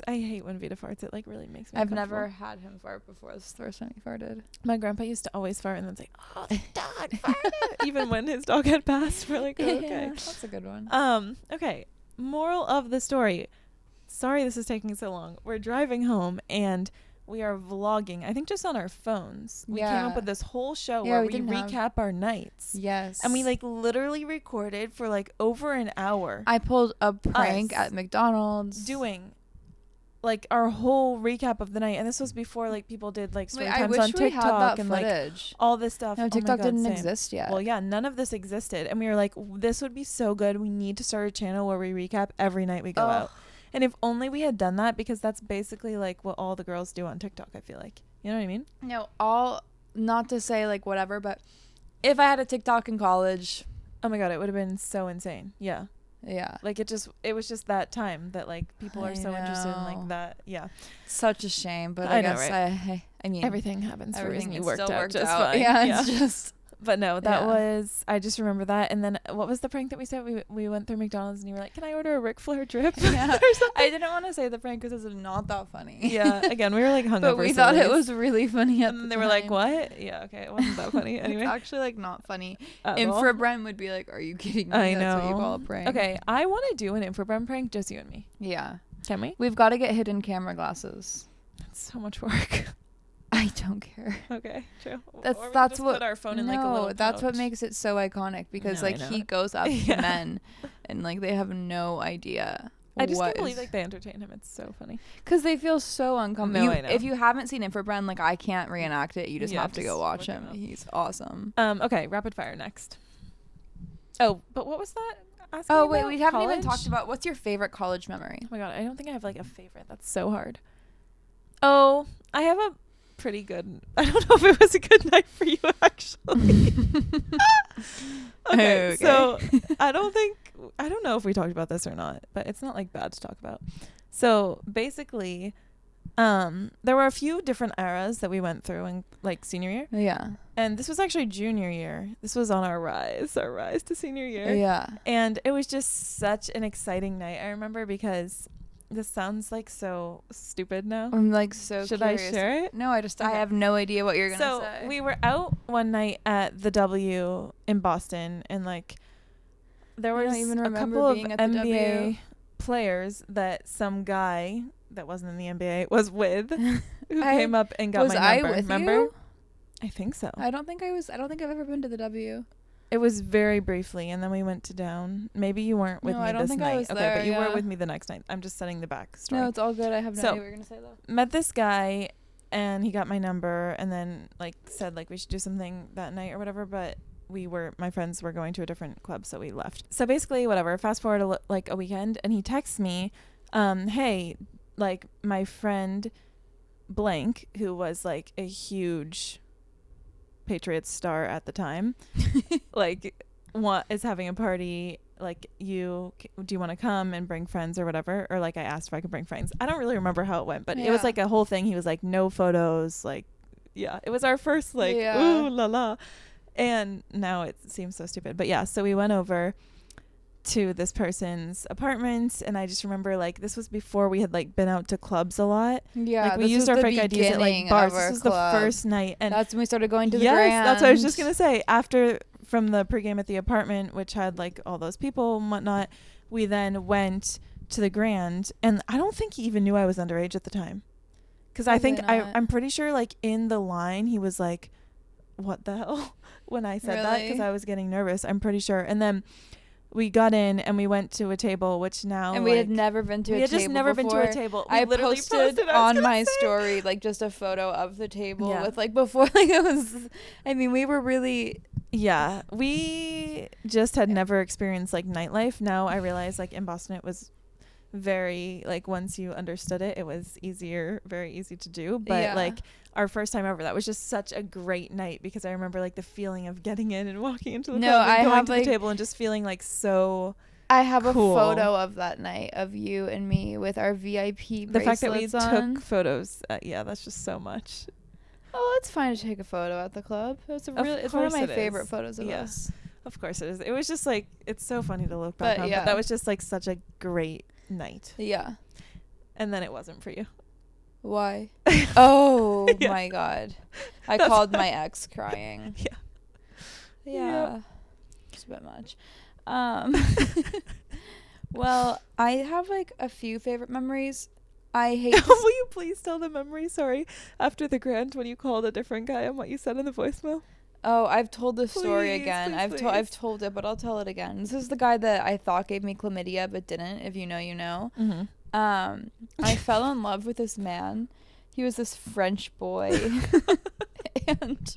I hate when Vita farts. It like really makes me. I've never had him fart before. This is the first time he farted. My grandpa used to always fart and then say, "Oh, the dog farted," even when his dog had passed. We're like, okay, that's a good one. Okay. Moral of the story. Sorry, this is taking so long. We're driving home and we are vlogging, I think just on our phones. We came up with this whole show where we recap our nights. Yes. And we like literally recorded for like over an hour. I pulled a prank at McDonald's. Doing like our whole recap of the night. And this was before like people did like story times on TikTok and footage. Like all this stuff. No, TikTok didn't exist yet. Well, yeah, none of this existed. And we were like, this would be so good. We need to start a channel where we recap every night we go out. And if only we had done that, because that's basically like what all the girls do on TikTok, I feel like. You know what I mean? No, not to say like whatever, but if I had a TikTok in college. Oh my God, it would have been so insane. Yeah. Yeah. Like it was just that time that like people are so interested in like that. Yeah. Such a shame, but I guess right? I mean everything happens for a reason. You worked still out worked just out. fine. Yeah, it's just. But no, that was, I just remember that. And then what was the prank that we said? We went through McDonald's and you were like, can I order a Ric Flair drip? Yeah. I didn't want to say the prank because it's not that funny. Yeah. Again, we were like hungover. But we thought it was really funny at and the they time. were like, what? Yeah, okay. It wasn't that funny. Anyway. It's actually like not funny. Infrabrand would be like, are you kidding me? I know. That's what you call a prank. Okay. I want to do an Infrabrand prank, just you and me. Yeah. Can we? We've got to get hidden camera glasses. That's so much work. I don't care. Okay, true. That's what. Put our phone in like a little that's what pouch. makes it so iconic because like he goes up to men, and like they have no idea. I just can't believe like they entertain him. It's so funny because they feel so uncomfortable. No, I know. If you haven't seen Infrabrand, like I can't reenact it. You just have to go watch him. He's awesome. Okay, rapid fire next. Oh, but what was that? Oh wait, we haven't even talked about what's your favorite college memory. Oh my god, I don't think I have like a favorite. That's so hard. Oh, I have a pretty good. I don't know if it was a good night for you actually. Okay, so I don't know if we talked about this or not, but it's not like bad to talk about. So basically, there were a few different eras that we went through in like senior year. Yeah. And this was actually junior year. This was on our rise to senior year. Yeah. And it was just such an exciting night. I remember because this sounds like so stupid now. I'm like so Should curious. I share it? No, I have no idea what you're going to say. So we were out one night at the W in Boston and like there was a couple of NBA players that some guy that wasn't in the NBA was with who came up and got my number. Was I with remember? You? I think so. I don't think I've ever been to the W. It was very briefly, and then we went to down. Maybe you weren't with me I don't this think night. I was okay, there, but you were with me the next night. I'm just setting the backstory. No, it's all good. I have no idea what you're gonna say though. Met this guy, and he got my number, and then like said like we should do something that night or whatever. But my friends were going to a different club, so we left. So basically, whatever. Fast forward like a weekend, and he texts me, "Hey, like my friend blank, who was like a huge Patriots star at the time, like is having a party, like do you want to come and bring friends or whatever?" Or like I asked if I could bring friends. I don't really remember how it went, but it was like a whole thing. He was like, no photos, like it was our first like ooh la la, and now it seems so stupid, but so we went over to this person's apartment, and I just remember like this was before we had like been out to clubs a lot. Yeah, like we used our fake IDs at like bars. This was the first night, and that's when we started going to the Grand. That's what I was just gonna say. After from the pregame at the apartment, which had like all those people and whatnot, we then went to the Grand, and I don't think he even knew I was underage at the time, because I think I'm pretty sure like in the line he was like, "What the hell?" when I said that, because I was getting nervous. I'm pretty sure, and then we got in and we went to a table, which now... And we had never been to a table. We had just never been to a table. I literally posted on my story, like, just a photo of the table with, like, before, like, it was... I mean, we were really... Yeah. We just had never experienced, like, nightlife. Now I realize, like, in Boston it was very, like, once you understood it, it was very easy to do. But, like... Our first time ever, that was just such a great night, because I remember like the feeling of getting in and walking into the club and going to the table and just feeling like so I have cool. A photo of that night of you and me with our VIP bracelets. The fact that we took photos, that's just so much. Oh, it's fine to take a photo at the club. It's one of my favorite photos of us. Of course it is. It was just like, it's so funny to look back on, but that was just like such a great night. Yeah. And then it wasn't for you. Why? Oh my God. I called my ex crying. Yeah. It's a bit much. Well, I have like a few favorite memories. I hate Will you please tell the memory, sorry, after the Grand, when you called a different guy and what you said in the voicemail? Oh, I've told this story again. I've told it, but I'll tell it again. This is the guy that I thought gave me chlamydia but didn't. If you know, you know. Mm-hmm. I fell in love with this man. He was this French boy. And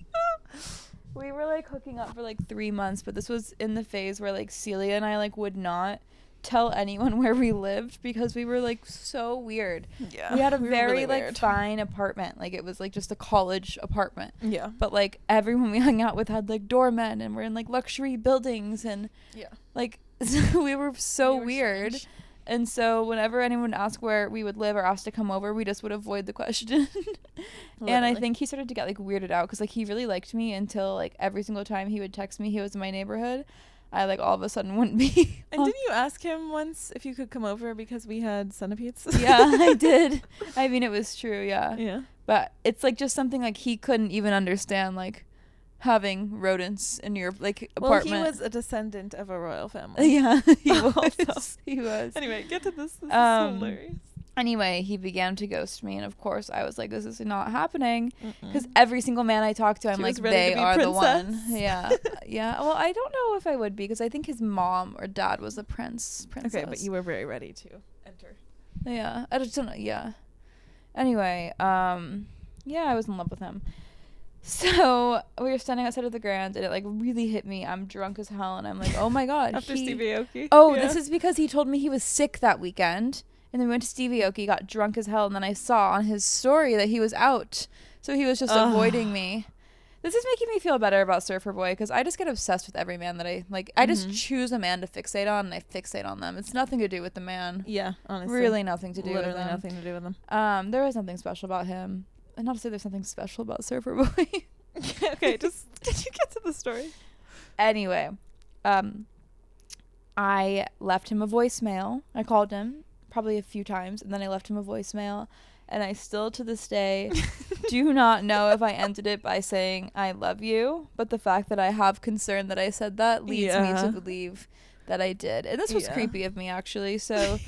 we were like hooking up for like 3 months, but this was in the phase where like Celia and I like would not tell anyone where we lived because we were like so weird. Yeah. We had a very really like fine apartment. Like it was like just a college apartment. Yeah. But like everyone we hung out with had like doormen, and we're in like luxury buildings, and Like, we were so weird. Strange. And so whenever anyone asked where we would live or asked to come over, we just would avoid the question. And I think he started to get like weirded out because like he really liked me until like every single time he would text me he was in my neighborhood, I like all of a sudden wouldn't be. And didn't you ask him once if you could come over because we had centipedes? Yeah, I did. I mean, it was true. Yeah. Yeah. But it's like just something like he couldn't even understand, like having rodents in your like apartment. Well, he was a descendant of a royal family. Yeah, he was. He was. Anyway, get to this. This is hilarious. Anyway, he began to ghost me, and of course, I was like, "This is not happening," because every single man I talk to, I'm like, "They are the one." Yeah, yeah. Well, I don't know if I would be, because I think his mom or dad was a princess. Okay, but you were very ready to enter. Yeah, I just don't know. Yeah. Anyway, yeah, I was in love with him. So we were standing outside of the Grand, and it like really hit me. I'm drunk as hell, and I'm like, "Oh my god!" After Stevie Aoki. Oh, yeah. This is because he told me he was sick that weekend, and then we went to Stevie Aoki, got drunk as hell, and then I saw on his story that he was out, so he was just avoiding me. This is making me feel better about Surfer Boy because I just get obsessed with every man that I like. I just choose a man to fixate on, and I fixate on them. It's nothing to do with the man. Yeah, honestly, really nothing to do. Literally with them. Nothing to do with them. There was something special about him. And not to say there's something special about Surfer Boy. Okay, just did you get to the story? Anyway, I left him a voicemail. I called him probably a few times, and then I left him a voicemail. And I still, to this day, do not know if I ended it by saying, "I love you." But the fact that I have concern that I said that leads me to believe that I did. And this was creepy of me, actually. So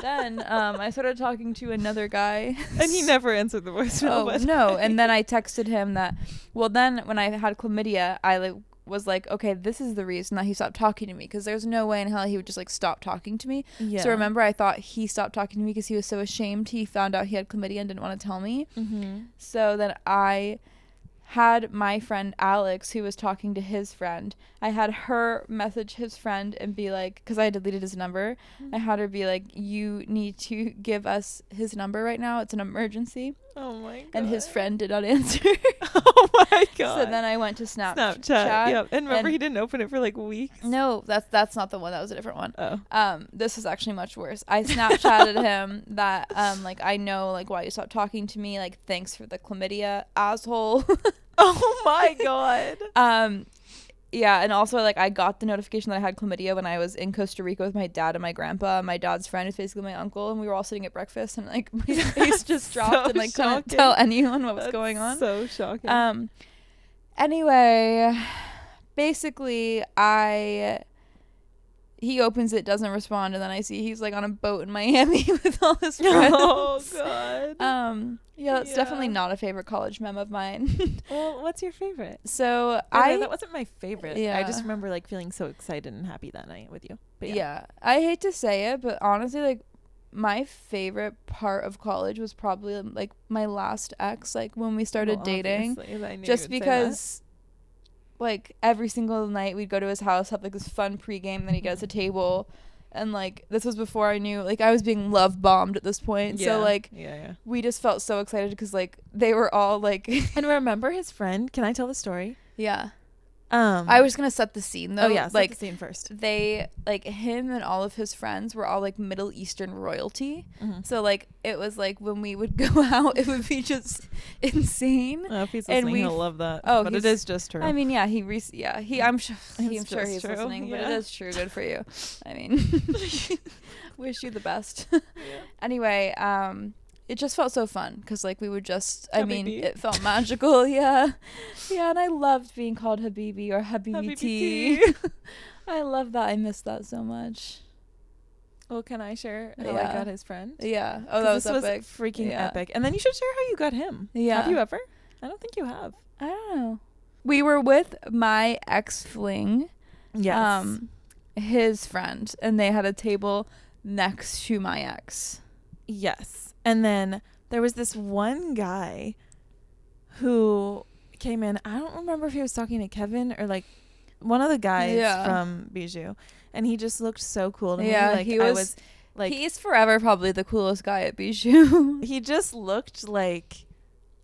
then I started talking to another guy. And he never answered the voicemail. Oh, no. And then I texted him that, well, then when I had chlamydia, I was like, okay, this is the reason that he stopped talking to me, because there's no way in hell he would just like stop talking to me. Yeah. So remember, I thought he stopped talking to me because he was so ashamed he found out he had chlamydia and didn't want to tell me. So then I had my friend Alex, who was talking to his friend, I had her message his friend and be like, because I had deleted his number, I had her be like, "You need to give us his number right now, it's an emergency." Oh my god. And his friend did not answer. Oh my god. So then I went to Snapchat. Yep. And remember, he didn't open it for like weeks. No, that's not the one. That was a different one. Oh. This is actually much worse. I Snapchatted him that like, "I know like why you stopped talking to me. Like, thanks for the chlamydia, asshole." Oh my god. Yeah, and also like I got the notification that I had chlamydia when I was in Costa Rica with my dad and my grandpa. My dad's friend is basically my uncle, and we were all sitting at breakfast, and like my face just dropped, and like couldn't tell anyone what was going on. So shocking. Anyway, basically he opens it, doesn't respond, and then I see he's like on a boat in Miami with all his friends. Oh god. Yeah, it's definitely not a favorite college mem of mine. Well, what's your favorite? So that wasn't my favorite. Yeah. I just remember like feeling so excited and happy that night with you. But yeah, I hate to say it, but honestly, like my favorite part of college was probably like my last ex, like when we started dating, just because like every single night we'd go to his house, have like this fun pregame, then he'd get us a table. And like this was before I knew, like I was being love bombed at this point. So like we just felt so excited because like they were all like and remember his friend, can I tell the story? Yeah. I was gonna set the scene though. Oh yeah, like set the scene first. They like him and all of his friends were all like Middle Eastern royalty. So like it was like when we would go out, it would be just insane. Oh, if he's listening, he'll love that. Oh, but it is just true. I mean, yeah, I'm sure he's listening, but it is true. Good for you. I mean, wish you the best. Anyway, it just felt so fun because like we would just, I mean, it felt magical. Yeah, and I loved being called Habibi or Habibiti. I love that. I miss that so much. Well, can I share how I got his friend? Yeah. Oh, that was epic. Freaking epic. And then you should share how you got him. Yeah. Have you ever? I don't think you have. I don't know. We were with my ex-fling. Yes. His friend, and they had a table next to my ex. Yes. And then there was this one guy who came in. I don't remember if he was talking to Kevin or like one of the guys from Bijou, and he just looked so cool to me. Like he was like, he's forever probably the coolest guy at Bijou. He just looked like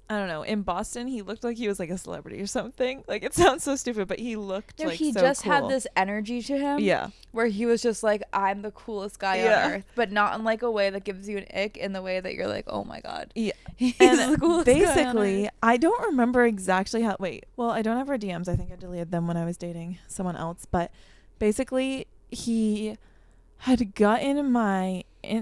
I don't know. In Boston, he looked like he was like a celebrity or something. Like, it sounds so stupid, but he looked like he so just cool. had this energy to him. Yeah. Where he was just like, I'm the coolest guy on earth, but not in like a way that gives you an ick, in the way that you're like, oh my God. Yeah. He's the coolest basically, guy on earth. I don't remember exactly how. Wait. Well, I don't have her DMs. I think I deleted them when I was dating someone else. But basically, he had gotten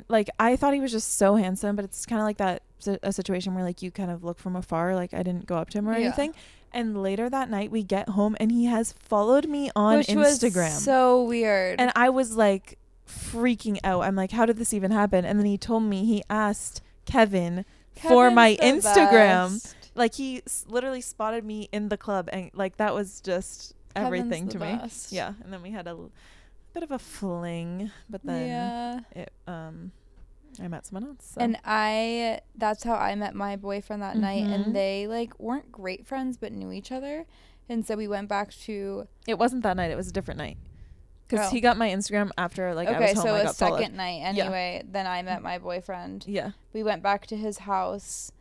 like, I thought he was just so handsome, but it's kind of like that a situation where like you kind of look from afar. Like, I didn't go up to him or anything. And later that night we get home and he has followed me on Instagram. Was so weird. And I was like freaking out. I'm like, how did this even happen? And then he told me he asked Kevin's for my Instagram. Best. Like, he literally spotted me in the club, and like that was just everything to me. Yeah. And then we had a bit of a fling, but then I met someone else. So. And that's how I met my boyfriend that night. And they like weren't great friends, but knew each other. And so we went back to. It wasn't that night. It was a different night. Because he got my Instagram after like I was home. Okay, so a second followed. Night. Anyway, then I met my boyfriend. Yeah. We went back to his house.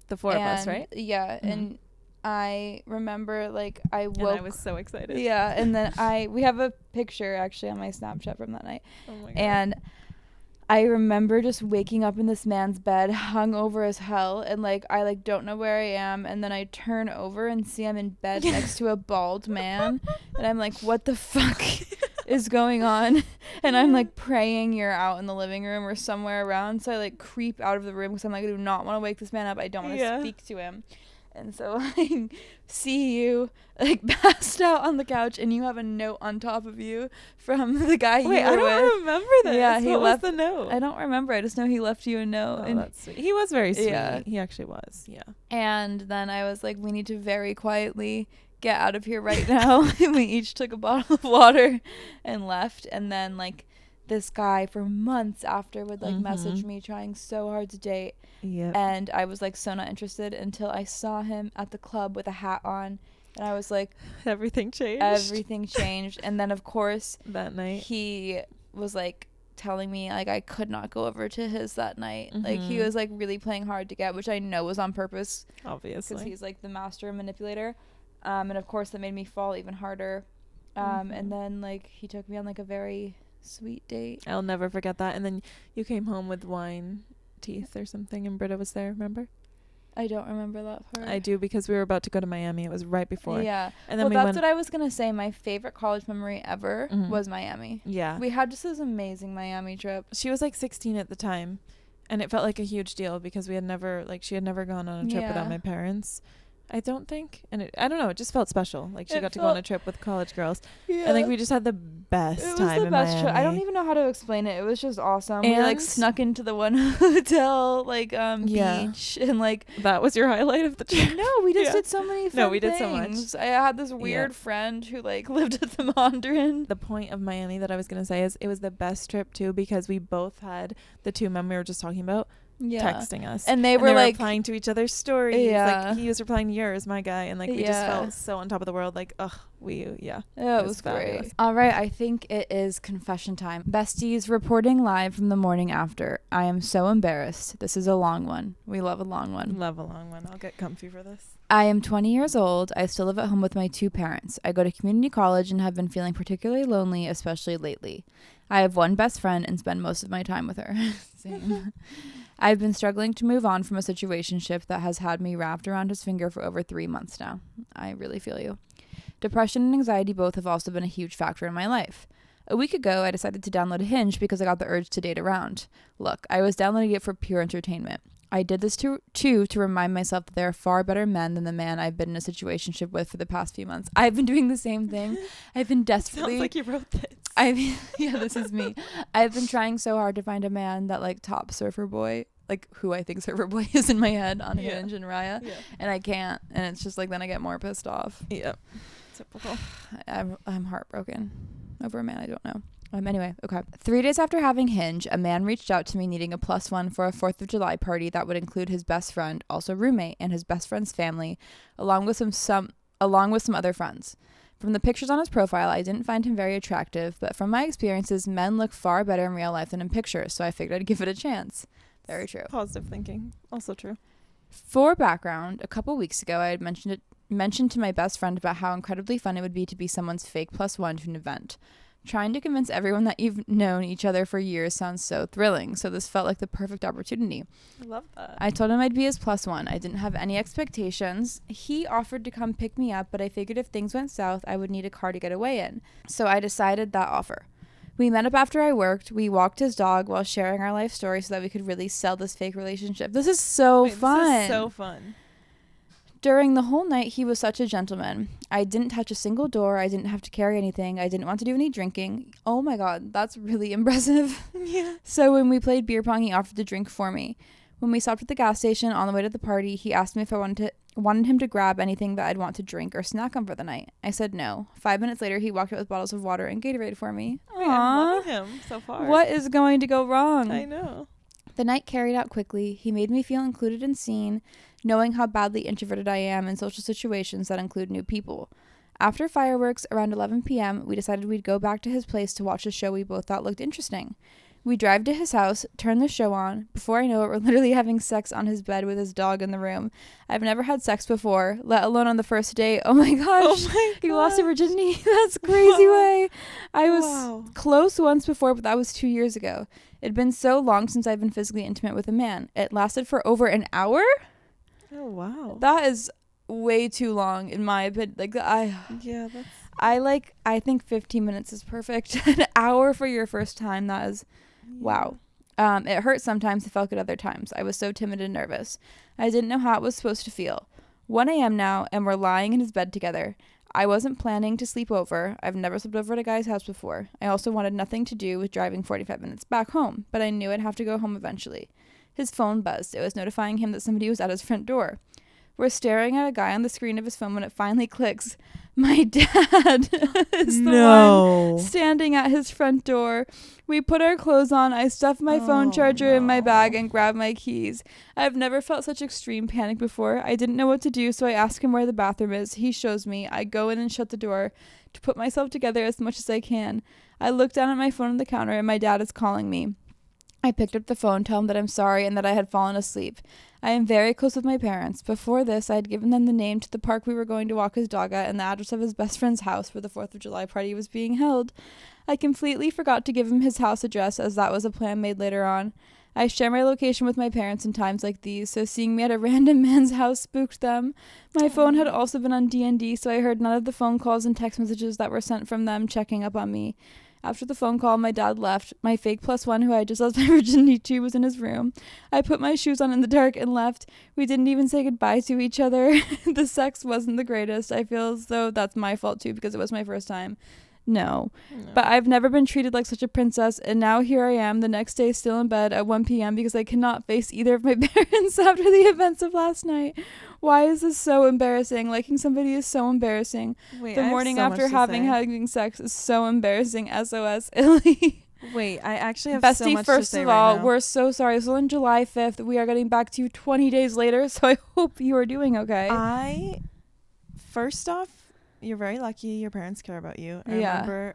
The four of us, right? Yeah. And I remember like I woke. And I was so excited. Yeah. And then we have a picture actually on my Snapchat from that night. Oh my God. And I remember just waking up in this man's bed, hungover as hell, and like I like don't know where I am, and then I turn over and see I'm in bed next to a bald man, and I'm like, what the fuck is going on? And I'm like praying you're out in the living room or somewhere around, so I like creep out of the room because I'm like, I do not want to wake this man up. I don't want to speak to him. And so I see you like passed out on the couch, and you have a note on top of you from the guy you were with. I don't remember this. Yeah, he left the note. I don't remember. I just know he left you a note. Oh, and that's sweet. He was very sweet. Yeah. He actually was. Yeah. And then I was like, we need to very quietly get out of here right now. And we each took a bottle of water and left. And then like this guy for months after would like message me trying so hard to date. Yeah. And I was like so not interested until I saw him at the club with a hat on, and I was like, everything changed. And then of course that night he was like telling me like I could not go over to his that night. Like he was like really playing hard to get, which I know was on purpose, obviously, because he's like the master manipulator. And of course that made me fall even harder. And then like he took me on like a very sweet date. I'll never forget that. And then you came home with wine teeth or something, and Britta was there, remember? I don't remember that part. I do, because we were about to go to Miami. It was right before. Yeah. And then that's what I was gonna say. My favorite college memory ever was Miami. Yeah. We had just this amazing Miami trip. She was like 16 at the time, and it felt like a huge deal because she had never gone on a trip without my parents, I don't think. And I don't know, it just felt special. Like, she got to go on a trip with college girls. Yeah. I think we just had the best time in Miami. Trip. I don't even know how to explain it. It was just awesome. And we like snuck into the one hotel, like beach, and like that was your highlight of the trip. No, we just did so many fun we did so much. I had this weird friend who like lived at the Mondrian. The point of Miami that I was gonna say is it was the best trip too, because we both had the two men we were just talking about texting us, and they were like replying to each other's stories. Like, he was replying to yours, my guy, and like we just felt so on top of the world. Like, it was great. All right, I think it is confession time. Besties reporting live from the morning after. I am so embarrassed. This is a long one. We love a long one. I'll get comfy for this. I am 20 years old. I still live at home with my two parents. I go to community college and have been feeling particularly lonely, especially lately. I have one best friend and spend most of my time with her. Same. I've been struggling to move on from a situationship that has had me wrapped around his finger for over 3 months now. I really feel you. Depression and anxiety both have also been a huge factor in my life. A week ago, I decided to download Hinge because I got the urge to date around. Look, I was downloading it for pure entertainment. I did this to remind myself that there are far better men than the man I've been in a situationship with for the past few months. I've been doing the same thing. I've been desperately... Sounds like you wrote this. This is me. I've been trying so hard to find a man that like top surfer boy, like who I think surfer boy is in my head on Hinge and Raya, and I can't, and it's just like then I get more pissed off. Yeah, typical. I'm heartbroken over a man I don't know. Anyway, okay. 3 days after having Hinge, a man reached out to me needing a +1 for a 4th of July party that would include his best friend, also roommate, and his best friend's family, along with some other friends. From the pictures on his profile, I didn't find him very attractive, but from my experiences, men look far better in real life than in pictures, so I figured I'd give it a chance. Very true. Positive thinking. Also true. For background, a couple weeks ago, I had mentioned to my best friend about how incredibly fun it would be to be someone's fake +1 to an event. Trying to convince everyone that you've known each other for years sounds so thrilling, so this felt like the perfect opportunity. I love that. I told him I'd be his +1. I didn't have any expectations. He offered to come pick me up, but I figured if things went south, I would need a car to get away in. So I decided that offer. We met up after I worked. We walked his dog while sharing our life story so that we could really sell this fake relationship. This is so fun. This is so fun. During the whole night, he was such a gentleman. I didn't touch a single door. I didn't have to carry anything. I didn't want to do any drinking. Oh my God, that's really impressive. Yeah. So when we played beer pong, he offered to drink for me. When we stopped at the gas station on the way to the party, he asked me if I wanted him to grab anything that I'd want to drink or snack on for the night. I said no. 5 minutes later, he walked out with bottles of water and Gatorade for me. Aww. I'm loving him so far. What is going to go wrong? I know. The night carried out quickly. He made me feel included and seen, knowing how badly introverted I am in social situations that include new people. After fireworks, around 11 p.m., we decided we'd go back to his place to watch a show we both thought looked interesting. We drive to his house, turn the show on. Before I know it, we're literally having sex on his bed with his dog in the room. I've never had sex before, let alone on the first date. Oh my gosh. You lost your virginity? That's crazy way. I was close once before, but that was 2 years ago. It'd been so long since I've been physically intimate with a man. It lasted for over an hour? Oh, wow. That is way too long in my opinion. I think 15 minutes is perfect. An hour for your first time, that is wow. It hurt sometimes, it felt good other times. I was so timid and nervous. I didn't know how it was supposed to feel. 1 a.m. now, and we're lying in his bed together. I wasn't planning to sleep over. I've never slept over at a guy's house before. I also wanted nothing to do with driving 45 minutes back home, but I knew I'd have to go home eventually. His phone buzzed. It was notifying him that somebody was at his front door. We're staring at a guy on the screen of his phone when it finally clicks. My dad is the one standing at his front door. We put our clothes on. I stuffed my phone charger in my bag and grabbed my keys. I've never felt such extreme panic before. I didn't know what to do, so I ask him where the bathroom is. He shows me. I go in and shut the door to put myself together as much as I can. I look down at my phone on the counter, and my dad is calling me. I picked up the phone, tell him that I'm sorry and that I had fallen asleep. I am very close with my parents. Before this, I had given them the name to the park we were going to walk his dog at and the address of his best friend's house where the 4th of July party was being held. I completely forgot to give him his house address, as that was a plan made later on. I share my location with my parents in times like these, so seeing me at a random man's house spooked them. My phone had also been on D&D, so I heard none of the phone calls and text messages that were sent from them checking up on me. After the phone call, my dad left. My fake +1, who I just lost my virginity to, was in his room. I put my shoes on in the dark and left. We didn't even say goodbye to each other. The sex wasn't the greatest. I feel as though that's my fault too, because it was my first time. No. But I've never been treated like such a princess, and now here I am the next day still in bed at 1 p.m. because I cannot face either of my parents after the events of last night. Why is this so embarrassing? Liking somebody is so embarrassing. The morning after having sex is so embarrassing. SOS, Illy. Wait, I actually have Bestie, so much first to say of all, right now. we're so sorry. So on July 5th, we are getting back to you 20 days later, so I hope you are doing okay. First off, you're very lucky your parents care about you. I remember,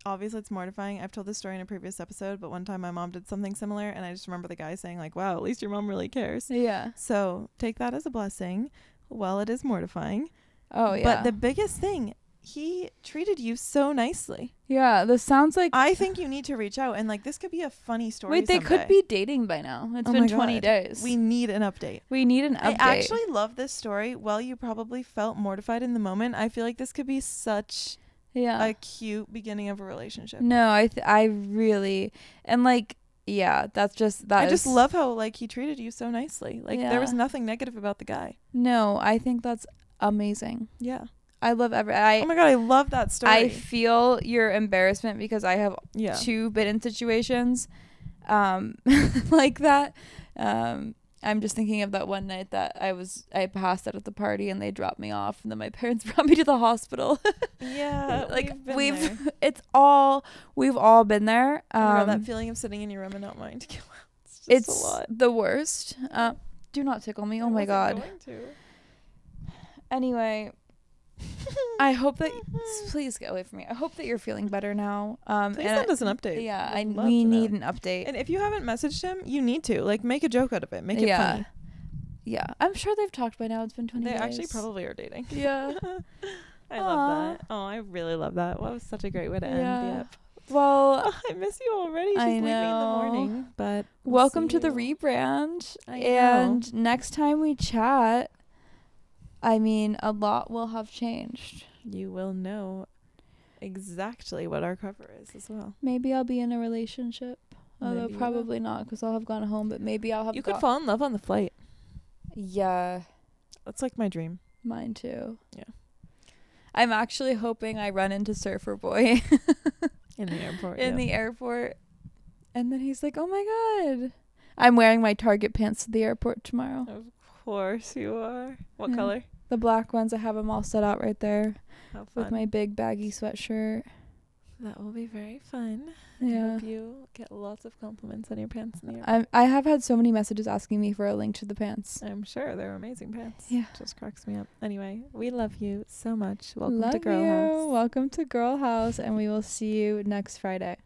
obviously it's mortifying. I've told this story in a previous episode, but one time my mom did something similar, and I just remember the guy saying, wow, at least your mom really cares. Yeah. So take that as a blessing. Well, it is mortifying. Oh, yeah. But the biggest thing, he treated you so nicely. Yeah, this sounds like... I think you need to reach out, and, this could be a funny story Wait, they could be dating by now. It's been 20 days. We need an update. I actually love this story. While you probably felt mortified in the moment, I feel like this could be such a cute beginning of a relationship. No, I really... And, that's just... I just love how, he treated you so nicely. There was nothing negative about the guy. No, I think that's amazing. Yeah. I love oh my god, I love that story. I feel your embarrassment because I have too been in situations like that. I'm just thinking of that one night that I passed out at the party and they dropped me off, and then my parents brought me to the hospital. Yeah, we've all been there. That feeling of sitting in your room and not wanting to go out. It's a lot. The worst. Do not tickle me. Oh my god. Anyway, I hope that please get away from me. I hope that you're feeling better now. Please send us an update. Yeah, we need an update. And if you haven't messaged him, you need to make a joke out of it. Make it funny. Yeah, I'm sure they've talked by now. It's been 20 days. They actually probably are dating. Yeah. I love that. Oh, I really love that. What was such a great way to end the app. Well, I miss you already. She's leaving in the morning. But welcome to the rebrand. And next time we chat, I mean, a lot will have changed. You will know exactly what our cover is as well. Maybe I'll be in a relationship. Although probably not, because I'll have gone home. But maybe I'll have. You could fall in love on the flight. Yeah. That's like my dream. Mine too. Yeah. I'm actually hoping I run into Surfer Boy. In the airport. In the airport. And then he's like, oh my God. I'm wearing my Target pants to the airport tomorrow. Of course you are. What color? The black ones. I have them all set out right there. How fun. With my big baggy sweatshirt. That will be very fun. Yeah. I hope you get lots of compliments on your pants in the airport. I have had so many messages asking me for a link to the pants. I'm sure they're amazing pants. Yeah. Just cracks me up. Anyway, we love you so much. Welcome to Girl House. Welcome to Girl House, and we will see you next Friday.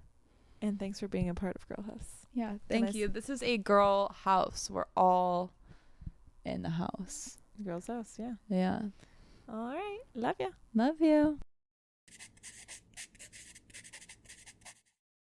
And thanks for being a part of Girl House. Yeah, thank you. This is a girl house. We're all in the house. Girl's house, yeah. Yeah. All right. Love ya. Love you.